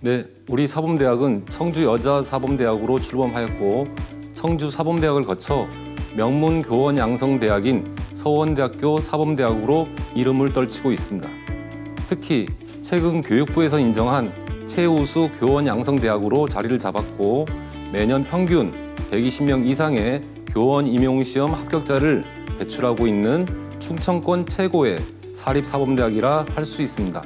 네, 우리 사범대학은 청주여자사범대학으로 출범하였고 청주 사범대학을 거쳐 명문 교원 양성대학인 서원대학교 사범대학으로 이름을 떨치고 있습니다. 특히 최근 교육부에서 인정한 최우수 교원 양성대학으로 자리를 잡았고 매년 평균 120명 이상의 교원 임용시험 합격자를 배출하고 있는 충청권 최고의 사립사범대학이라 할 수 있습니다.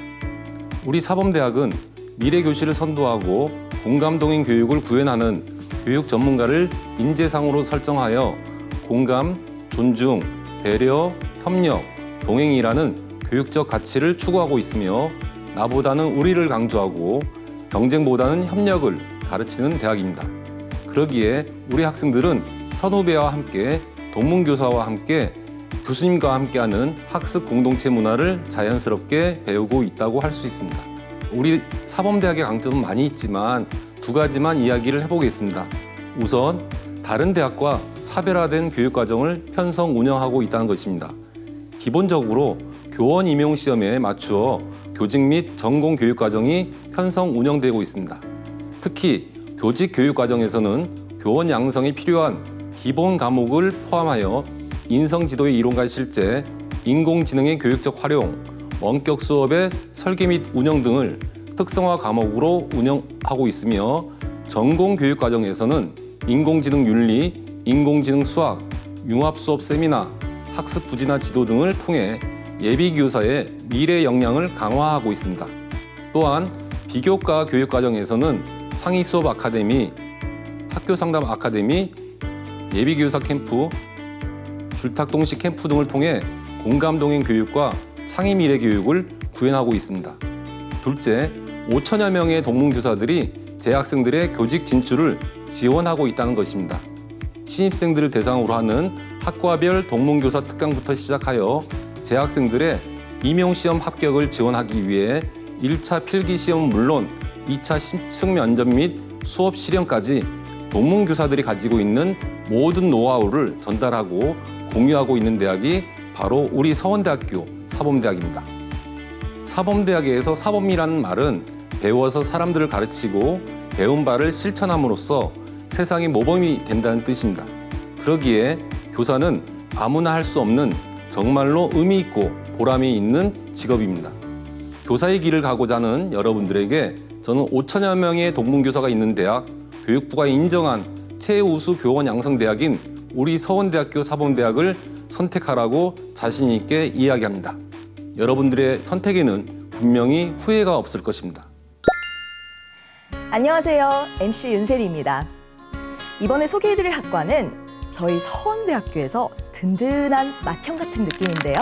우리 사범대학은 미래교실을 선도하고 공감동인 교육을 구현하는 교육 전문가를 인재상으로 설정하여 공감, 존중, 배려, 협력, 동행이라는 교육적 가치를 추구하고 있으며 나보다는 우리를 강조하고 경쟁보다는 협력을 가르치는 대학입니다. 그러기에 우리 학생들은 선후배와 함께 동문교사와 함께 교수님과 함께하는 학습 공동체 문화를 자연스럽게 배우고 있다고 할 수 있습니다. 우리 사범대학의 강점은 많이 있지만 두 가지만 이야기를 해보겠습니다. 우선 다른 대학과 차별화된 교육과정을 편성 운영하고 있다는 것입니다. 기본적으로 교원 임용시험에 맞추어 교직 및 전공 교육과정이 편성 운영되고 있습니다. 특히 교직 교육과정에서는 교원 양성에 필요한 기본 과목을 포함하여 인성지도의 이론과 실제, 인공지능의 교육적 활용, 원격 수업의 설계 및 운영 등을 특성화 과목으로 운영하고 있으며 전공 교육 과정에서는 인공지능 윤리, 인공지능 수학, 융합 수업 세미나, 학습 부진화 지도 등을 통해 예비 교사의 미래 역량을 강화하고 있습니다. 또한 비교과 교육 과정에서는 창의 수업 아카데미, 학교 상담 아카데미, 예비 교사 캠프, 줄탁동식 캠프 등을 통해 공감동행 교육과 창의 미래 교육을 구현하고 있습니다. 둘째, 5천여 명의 동문교사들이 재학생들의 교직 진출을 지원하고 있다는 것입니다. 신입생들을 대상으로 하는 학과별 동문교사 특강부터 시작하여 재학생들의 임용시험 합격을 지원하기 위해 1차 필기시험은 물론 2차 심층 면접 및 수업 실현까지 동문교사들이 가지고 있는 모든 노하우를 전달하고 공유하고 있는 대학이 바로 우리 서원대학교 사범대학입니다. 사범대학에서 사범이라는 말은 배워서 사람들을 가르치고 배운 바를 실천함으로써 세상의 모범이 된다는 뜻입니다. 그러기에 교사는 아무나 할 수 없는 정말로 의미 있고 보람이 있는 직업입니다. 교사의 길을 가고자 하는 여러분들에게 저는 5천여 명의 동문교사가 있는 대학, 교육부가 인정한 최우수 교원 양성대학인 우리 서원대학교 사범대학을 선택하라고 자신 있게 이야기합니다. 여러분들의 선택에는 분명히 후회가 없을 것입니다. 안녕하세요. MC 윤세리입니다. 이번에 소개해드릴 학과는 저희 서원대학교에서 든든한 맏형 같은 느낌인데요.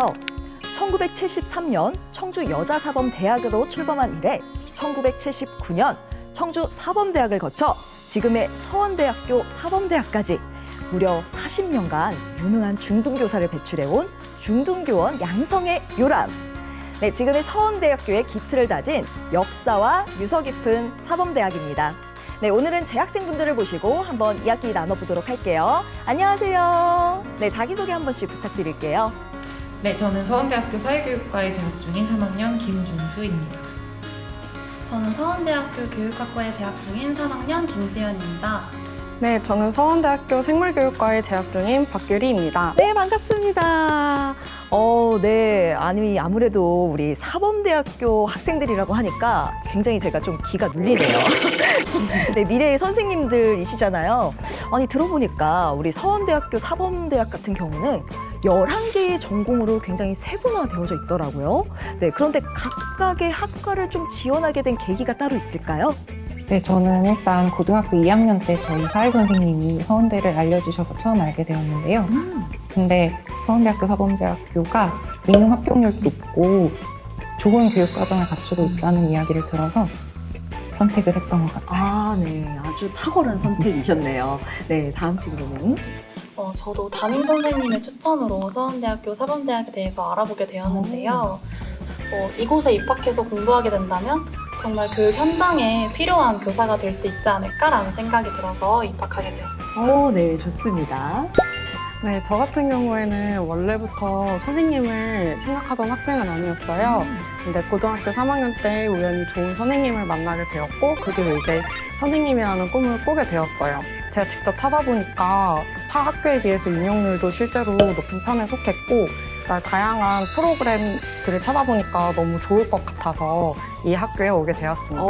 1973년 청주 여자사범대학으로 출범한 이래 1979년 청주 사범대학을 거쳐 지금의 서원대학교 사범대학까지 무려 40년간 유능한 중등교사를 배출해온 중등교원 양성의 요람. 네, 지금의 서원대학교의 기틀을 다진 역사와 유서 깊은 사범대학입니다. 네, 오늘은 재학생분들을 모시고 한번 이야기 나눠보도록 할게요. 안녕하세요. 네, 자기소개 한 번씩 부탁드릴게요. 네, 저는 서원대학교 사회교육과에 재학 중인 3학년 김준수입니다. 저는 서원대학교 교육학과에 재학 중인 3학년 김수연입니다. 네, 저는 서원대학교 생물교육과에 재학 중인 박규리입니다. 네, 반갑습니다. 네, 아무래도 우리 사범대학교 학생들이라고 하니까 굉장히 제가 좀 기가 눌리네요. 네, 미래의 선생님들이시잖아요. 아니, 들어보니까 우리 서원대학교 사범대학 같은 경우는 11개의 전공으로 굉장히 세분화되어져 있더라고요. 네, 그런데 각각의 학과를 좀 지원하게 된 계기가 따로 있을까요? 네, 저는 일단 고등학교 2학년 때 저희 사회선생님이 서원대를 알려주셔서 처음 알게 되었는데요. 근데 서원대학교 사범대학교가 인능 합격률도 높고 좋은 교육과정을 갖추고 있다는 이야기를 들어서 선택을 했던 것 같아요. 아, 네, 아주 탁월한 선택이셨네요. 네, 다음 친구는? 저도 담임 선생님의 추천으로 서원대학교 사범대학에 대해서 알아보게 되었는데요. 이곳에 입학해서 공부하게 된다면 정말 교육 현장에 필요한 교사가 될 수 있지 않을까라는 생각이 들어서 입학하게 되었습니다. 네, 좋습니다. 네, 저 같은 경우에는 원래부터 선생님을 생각하던 학생은 아니었어요. 근데 고등학교 3학년 때 우연히 좋은 선생님을 만나게 되었고, 그 뒤로 이제 선생님이라는 꿈을 꾸게 되었어요. 제가 직접 찾아보니까 타 학교에 비해서 인용률도 실제로 높은 편에 속했고, 다양한 프로그램들을 찾아보니까 너무 좋을 것 같아서 이 학교에 오게 되었습니다.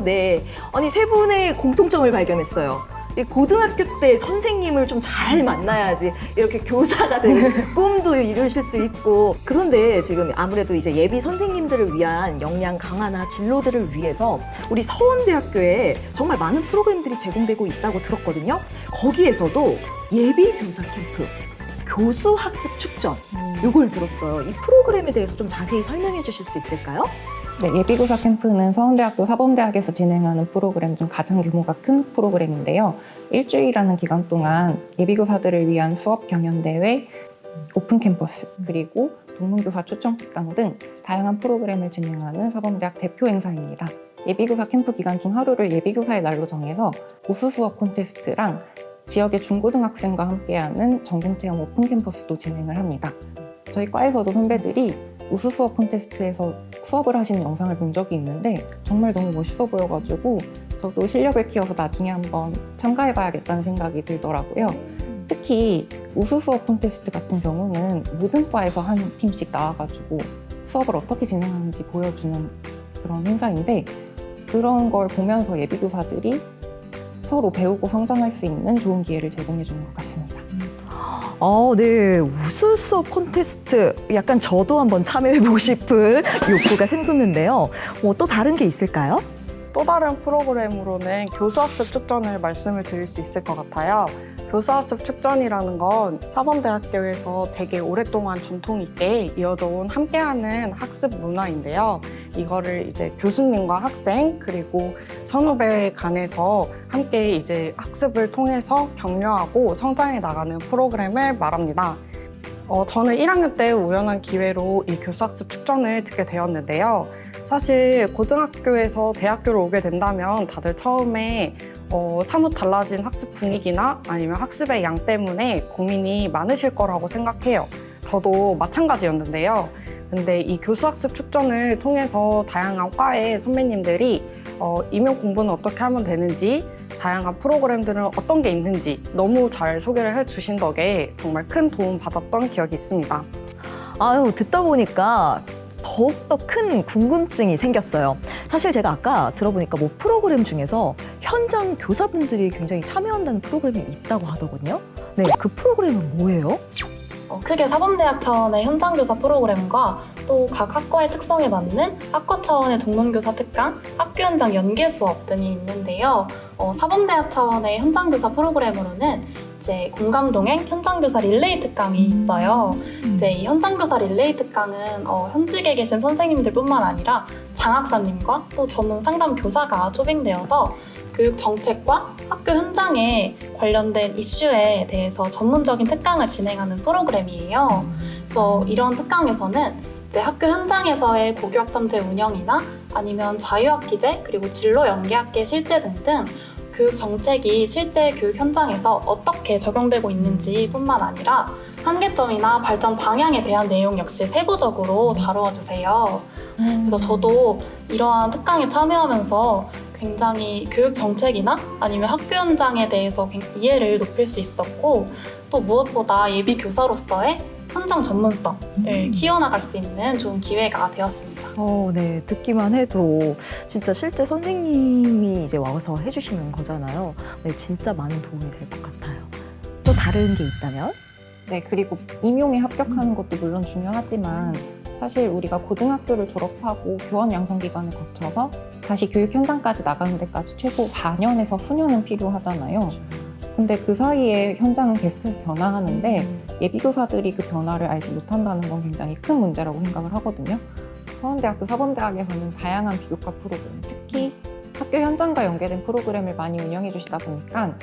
네. 아니, 세 분의 공통점을 발견했어요. 이 고등학교 때 선생님을 좀 잘 만나야지 이렇게 교사가 되고 꿈도 이루실 수 있고. 그런데 지금 아무래도 이제 예비 선생님들을 위한 역량 강화나 진로들을 위해서 우리 서원대학교에 정말 많은 프로그램들이 제공되고 있다고 들었거든요. 거기에서도 예비 교사 캠프, 교수 학습 축전 요걸 들었어요. 이 프로그램에 대해서 좀 자세히 설명해 주실 수 있을까요? 네, 예비교사 캠프는 서원대학교 사범대학에서 진행하는 프로그램 중 가장 규모가 큰 프로그램인데요. 일주일이라는 기간 동안 예비교사들을 위한 수업 경연대회, 오픈 캠퍼스, 그리고 동문교사 초청 특강 등 다양한 프로그램을 진행하는 사범대학 대표 행사입니다. 예비교사 캠프 기간 중 하루를 예비교사의 날로 정해서 우수 수업 콘테스트랑 지역의 중고등학생과 함께하는 전공체험 오픈 캠퍼스도 진행을 합니다. 저희 과에서도 선배들이 우수 수업 콘테스트에서 수업을 하시는 영상을 본 적이 있는데 정말 너무 멋있어 보여가지고 저도 실력을 키워서 나중에 한번 참가해봐야겠다는 생각이 들더라고요. 특히 우수 수업 콘테스트 같은 경우는 모든 과에서 한 팀씩 나와가지고 수업을 어떻게 진행하는지 보여주는 그런 행사인데, 그런 걸 보면서 예비교사들이 서로 배우고 성장할 수 있는 좋은 기회를 제공해 주는 것 같습니다. 네. 우수 수업 콘테스트. 약간 저도 한번 참여해보고 싶은 욕구가 샘솟는데요. 또 다른 게 있을까요? 또 다른 프로그램으로는 교수학습 축전을 말씀을 드릴 수 있을 것 같아요. 교수학습 축전이라는 건 사범대학교에서 되게 오랫동안 전통 있게 이어져 온 함께하는 학습 문화인데요. 이거를 이제 교수님과 학생 그리고 선후배 간에서 함께 이제 학습을 통해서 격려하고 성장해 나가는 프로그램을 말합니다. 저는 1학년 때 우연한 기회로 이 교수학습 축전을 듣게 되었는데요. 사실 고등학교에서 대학교를 오게 된다면 다들 처음에 사뭇 달라진 학습 분위기나 아니면 학습의 양 때문에 고민이 많으실 거라고 생각해요. 저도 마찬가지였는데요. 근데 이 교수학습 축전을 통해서 다양한 과의 선배님들이 임용 공부는 어떻게 하면 되는지, 다양한 프로그램들은 어떤 게 있는지 너무 잘 소개를 해주신 덕에 정말 큰 도움 받았던 기억이 있습니다. 듣다 보니까 더욱더 큰 궁금증이 생겼어요. 사실 제가 아까 들어보니까 프로그램 중에서 현장 교사분들이 굉장히 참여한다는 프로그램이 있다고 하더군요. 네, 그 프로그램은 뭐예요? 크게 사범대학 차원의 현장교사 프로그램과 또 각 학과의 특성에 맞는 학과 차원의 동문교사 특강, 학교 현장 연계 수업 등이 있는데요. 사범대학 차원의 현장교사 프로그램으로는 이제 공감동행 현장교사 릴레이 특강이 있어요. 이제 이 현장교사 릴레이 특강은 현직에 계신 선생님들뿐만 아니라 장학사님과 또 전문 상담 교사가 초빙되어서 교육 정책과 학교 현장에 관련된 이슈에 대해서 전문적인 특강을 진행하는 프로그램이에요. 그래서 이런 특강에서는 이제 학교 현장에서의 고교학점제 운영이나 아니면 자유학기제 그리고 진로 연계학계 실제 등등 교육 정책이 실제 교육 현장에서 어떻게 적용되고 있는지 뿐만 아니라 한계점이나 발전 방향에 대한 내용 역시 세부적으로 다루어 주세요. 그래서 저도 이러한 특강에 참여하면서 굉장히 교육 정책이나 아니면 학교 현장에 대해서 이해를 높일 수 있었고, 또 무엇보다 예비 교사로서의 현장 전문성을 키워나갈 수 있는 좋은 기회가 되었습니다. 네, 듣기만 해도 진짜 실제 선생님이 이제 와서 해주시는 거잖아요. 네, 진짜 많은 도움이 될 것 같아요. 또 다른 게 있다면? 네, 그리고 임용에 합격하는 것도 물론 중요하지만 사실 우리가 고등학교를 졸업하고 교원 양성 기간을 거쳐서 다시 교육 현장까지 나가는 데까지 최소 4년에서 수년은 필요하잖아요. 근데 그 사이에 현장은 계속 변화하는데 예비교사들이 그 변화를 알지 못한다는 건 굉장히 큰 문제라고 생각을 하거든요. 서원대학교, 사범대학에서는 다양한 비교과 프로그램, 특히 학교 현장과 연계된 프로그램을 많이 운영해 주시다 보니까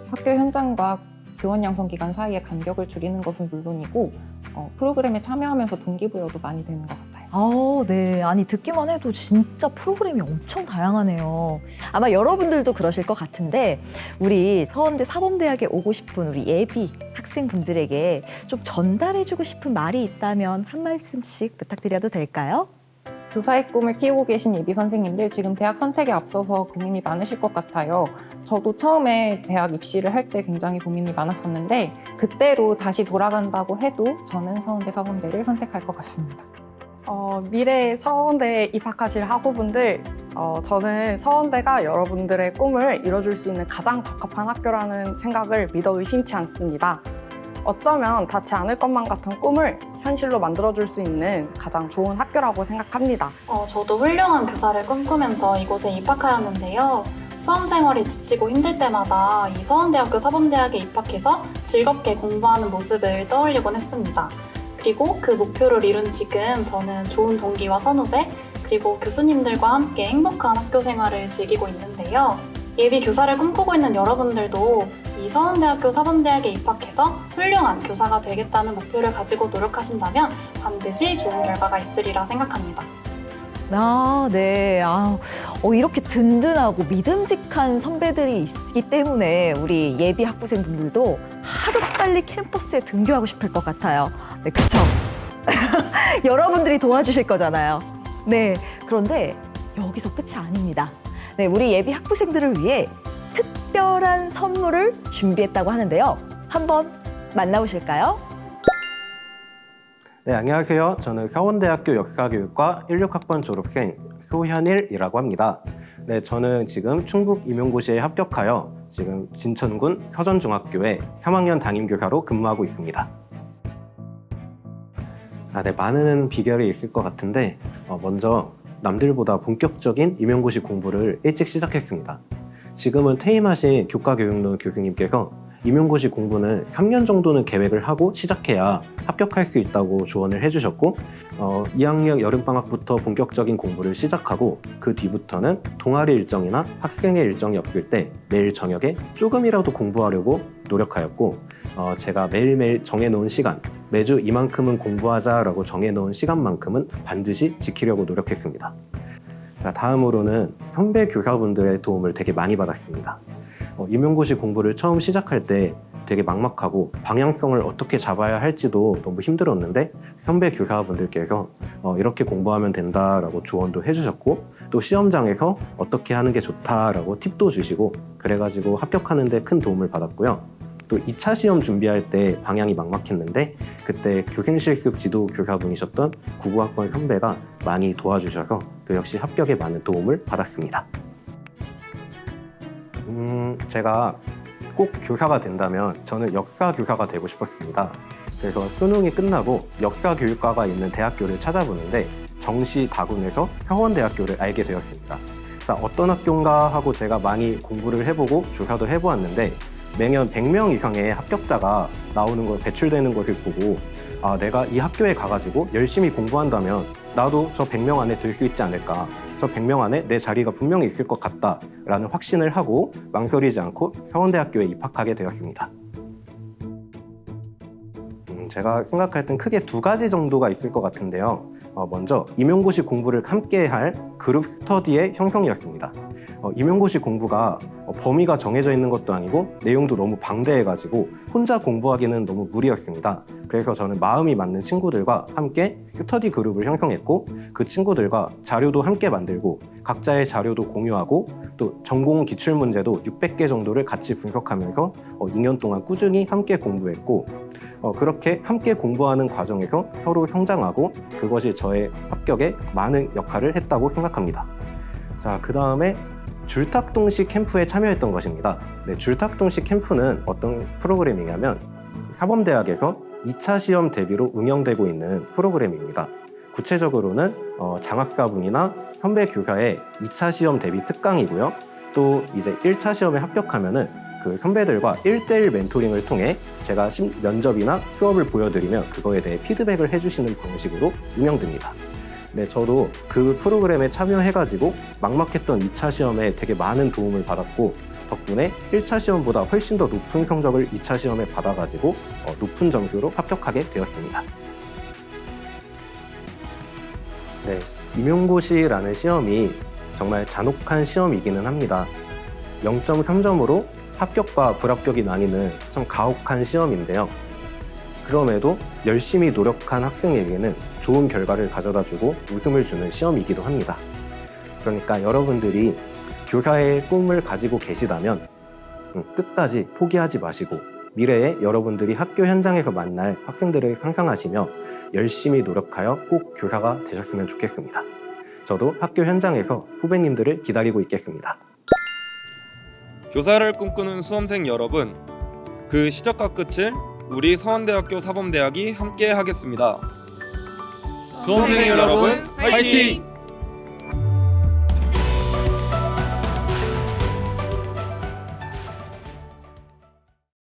학교 현장과 교원 양성 기간 사이의 간격을 줄이는 것은 물론이고 프로그램에 참여하면서 동기부여도 많이 되는 것 같아요. 네. 아니, 듣기만 해도 진짜 프로그램이 엄청 다양하네요. 아마 여러분들도 그러실 것 같은데, 우리 서원대 사범대학에 오고 싶은 우리 예비 학생 학생분들에게 좀 전달해주고 싶은 말이 있다면 한 말씀씩 부탁드려도 될까요? 교사의 꿈을 키우고 계신 예비 선생님들 지금 대학 선택에 앞서서 고민이 많으실 것 같아요. 저도 처음에 대학 입시를 할 때 굉장히 고민이 많았었는데 그때로 다시 돌아간다고 해도 저는 서원대 사범대를 선택할 것 같습니다. 미래에 서원대에 입학하실 학우분들, 저는 서원대가 여러분들의 꿈을 이뤄줄 수 있는 가장 적합한 학교라는 생각을 믿어 의심치 않습니다. 어쩌면 닿지 않을 것만 같은 꿈을 현실로 만들어줄 수 있는 가장 좋은 학교라고 생각합니다. 저도 훌륭한 교사를 꿈꾸면서 이곳에 입학하였는데요. 수험 생활이 지치고 힘들 때마다 이 서원대학교 사범대학에 입학해서 즐겁게 공부하는 모습을 떠올리곤 했습니다. 그리고 그 목표를 이룬 지금 저는 좋은 동기와 선후배, 그리고 교수님들과 함께 행복한 학교 생활을 즐기고 있는데요. 예비 교사를 꿈꾸고 있는 여러분들도 이 서원대학교 사범대학에 입학해서 훌륭한 교사가 되겠다는 목표를 가지고 노력하신다면 반드시 좋은 결과가 있으리라 생각합니다. 네. 이렇게 든든하고 믿음직한 선배들이 있기 때문에 우리 예비 학부생분들도 하루빨리 캠퍼스에 등교하고 싶을 것 같아요. 네, 그쵸? 여러분들이 도와주실 거잖아요. 네, 그런데 여기서 끝이 아닙니다. 네, 우리 예비 학부생들을 위해 특별한 선물을 준비했다고 하는데요. 한번 만나보실까요? 네, 안녕하세요. 저는 서원대학교 역사교육과 16학번 졸업생 소현일이라고 합니다. 네, 저는 지금 충북 임용고시에 합격하여 지금 진천군 서전중학교에 3학년 담임교사로 근무하고 있습니다. 네, 많은 비결이 있을 것 같은데 먼저 남들보다 본격적인 임용고시 공부를 일찍 시작했습니다. 지금은 퇴임하신 교과교육론 교수님께서 임용고시 공부는 3년 정도는 계획을 하고 시작해야 합격할 수 있다고 조언을 해주셨고 2학년 여름방학부터 본격적인 공부를 시작하고 그 뒤부터는 동아리 일정이나 학생의 일정이 없을 때 매일 저녁에 조금이라도 공부하려고 노력하였고 제가 매일매일 정해놓은 시간, 매주 이만큼은 공부하자라고 정해놓은 시간만큼은 반드시 지키려고 노력했습니다. 다음으로는 선배 교사분들의 도움을 되게 많이 받았습니다. 임용고시 공부를 처음 시작할 때 되게 막막하고 방향성을 어떻게 잡아야 할지도 너무 힘들었는데 선배 교사분들께서 이렇게 공부하면 된다라고 조언도 해주셨고 또 시험장에서 어떻게 하는 게 좋다라고 팁도 주시고 그래가지고 합격하는 데 큰 도움을 받았고요. 또 2차 시험 준비할 때 방향이 막막했는데 그때 교생실습 지도 교사분이셨던 99학번 선배가 많이 도와주셔서 그 역시 합격에 많은 도움을 받았습니다. 제가 꼭 교사가 된다면 저는 역사 교사가 되고 싶었습니다. 그래서 수능이 끝나고 역사교육과가 있는 대학교를 찾아보는데 정시 다군에서 서원대학교를 알게 되었습니다. 자, 어떤 학교인가 하고 제가 많이 공부를 해보고 조사도 해보았는데 매년 100명 이상의 합격자가 나오는 거 배출되는 것을 보고 내가 이 학교에 가가지고 열심히 공부한다면 나도 저 100명 안에 들 수 있지 않을까, 저 100명 안에 내 자리가 분명히 있을 것 같다라는 확신을 하고 망설이지 않고 서원대학교에 입학하게 되었습니다. 제가 생각할 땐 크게 두 가지 정도가 있을 것 같은데요. 먼저 임용고시 공부를 함께 할 그룹 스터디의 형성이었습니다. 임용고시 공부가 범위가 정해져 있는 것도 아니고 내용도 너무 방대해가지고 혼자 공부하기는 너무 무리였습니다. 그래서 저는 마음이 맞는 친구들과 함께 스터디 그룹을 형성했고 그 친구들과 자료도 함께 만들고 각자의 자료도 공유하고 또 전공 기출문제도 600개 정도를 같이 분석하면서 2년 동안 꾸준히 함께 공부했고 그렇게 함께 공부하는 과정에서 서로 성장하고 그것이 저의 합격에 많은 역할을 했다고 생각합니다. 자, 그 다음에 줄탁동식 캠프에 참여했던 것입니다. 네, 줄탁동식 캠프는 어떤 프로그램이냐면 사범대학에서 2차 시험 대비로 운영되고 있는 프로그램입니다. 구체적으로는 장학사분이나 선배 교사의 2차 시험 대비 특강이고요. 또 이제 1차 시험에 합격하면은 그 선배들과 1대1 멘토링을 통해 제가 면접이나 수업을 보여드리면 그거에 대해 피드백을 해주시는 방식으로 운영됩니다. 네, 저도 그 프로그램에 참여해가지고 막막했던 2차 시험에 되게 많은 도움을 받았고 덕분에 1차 시험보다 훨씬 더 높은 성적을 2차 시험에 받아가지고 높은 점수로 합격하게 되었습니다. 네, 임용고시라는 시험이 정말 잔혹한 시험이기는 합니다. 0.3점으로 합격과 불합격이 나뉘는 참 가혹한 시험인데요. 그럼에도 열심히 노력한 학생에게는 좋은 결과를 가져다주고 웃음을 주는 시험이기도 합니다. 그러니까 여러분들이 교사의 꿈을 가지고 계시다면 끝까지 포기하지 마시고 미래에 여러분들이 학교 현장에서 만날 학생들을 상상하시며 열심히 노력하여 꼭 교사가 되셨으면 좋겠습니다. 저도 학교 현장에서 후배님들을 기다리고 있겠습니다. 교사를 꿈꾸는 수험생 여러분, 그 시작과 끝을 우리 서원대학교 사범대학이 함께 하겠습니다. 수험생 여러분, 화이팅!